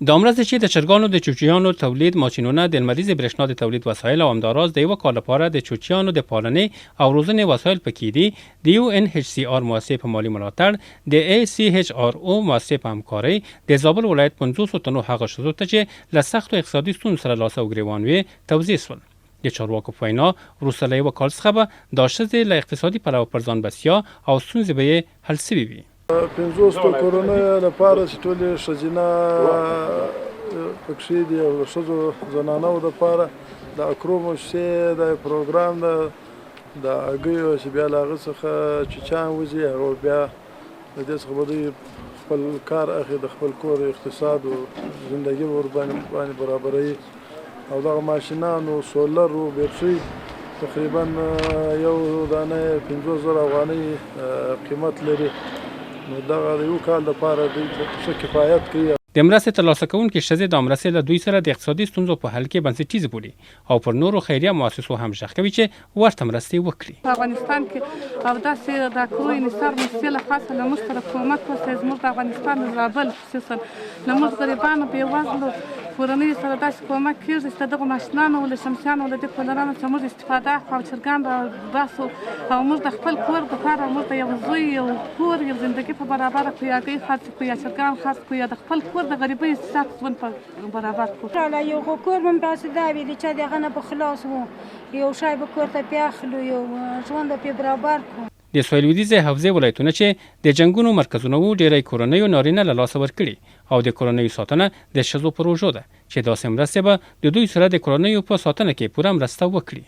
دا مرستې چې د چرګانو د چوچیانو تولید ماشینونه د لمریزې برېښنا د تولید وسایل او همداراز د یوه کال لپاره د چوچیانو د پالنې او روزنې وسایل پکې دي. د UNHCR مؤسسې په مالي ملاتړ، د ACHRO مؤسسې په همکارۍ د زابل ولایت 500 تنو هغه ښځو ته چې له سختو اقتصادي ستونزو سره لاس او ګرېوان وي توضیح شول. د چارواکو په وینا وروسته له یوه کال څخه به دا ښځې له اقتصادي پلوه پر ځان بسیا او ستونزې به یې حل سوي وي. 500 کورنیو لپاره چې ټولې ښځینه پکښې دي او د ښځو زنانو لپاره د اکرو مؤسسې د پروګرام د هګیو چې بیا له هغه څخه چوچیان وځي هغه بیا د دې څخه به دوی خپل کار اخلي، د خپل کور اقتصاد او زندګي ورباندې برابروي. او دغه ماشینانو سولر او بیټرۍ تقریبا یو دانه 50,000 افغانۍ قیمت لري. نو دغه د یو کال لپاره دوی ښه کفایت کوي. د مرستې ترلاسه کوونکې ښځې د مرستې له دوی سره د اقتصادي ستونزو په حل کې بنسټیزه بولي او پر نورو خیریه مؤسسو هم غږ کوي چې ورته مرستې وکړي. په افغانستان کې او داسې د اکرو انحصار مؤسسې له خاصه له موږ سره کومک وکړي. زموږ د افغانستان د زابل خصوصا له موږ غریبانو بېوزلو کورنیو سره داسې کومک کېږي چې د دغو ماشینانو له شمسیانو له دې کولرانو څخه موږ استفاده اخلو او چرګان راباسو او موږ د خپل کور دپاره موږ ته یو زوی یو کور یو زندګي په برابره کړو، یا هګۍ خرڅ کړو یا چرګان خرڅ کړو یا د خپل کور د غریبۍ سخت ژوند په برابر کړو. یو خو کور به مې داسې دا وي چې د هغه نه به خلاص وو، یو شی به کور ته پې اخلو، یو ژوند به پې برابر کړو. د سویل لویدیځې حوزې ولایتونه چې د جنګونو مرکزونه وو ډېری کورنیو نارینه له لاسه ورکړي او د کورنیو ساتنه د ښځو پروژو ده چې داسې مرستې به د دوی سره د کورنیو په ساتنه کې پوره مرسته وکړي.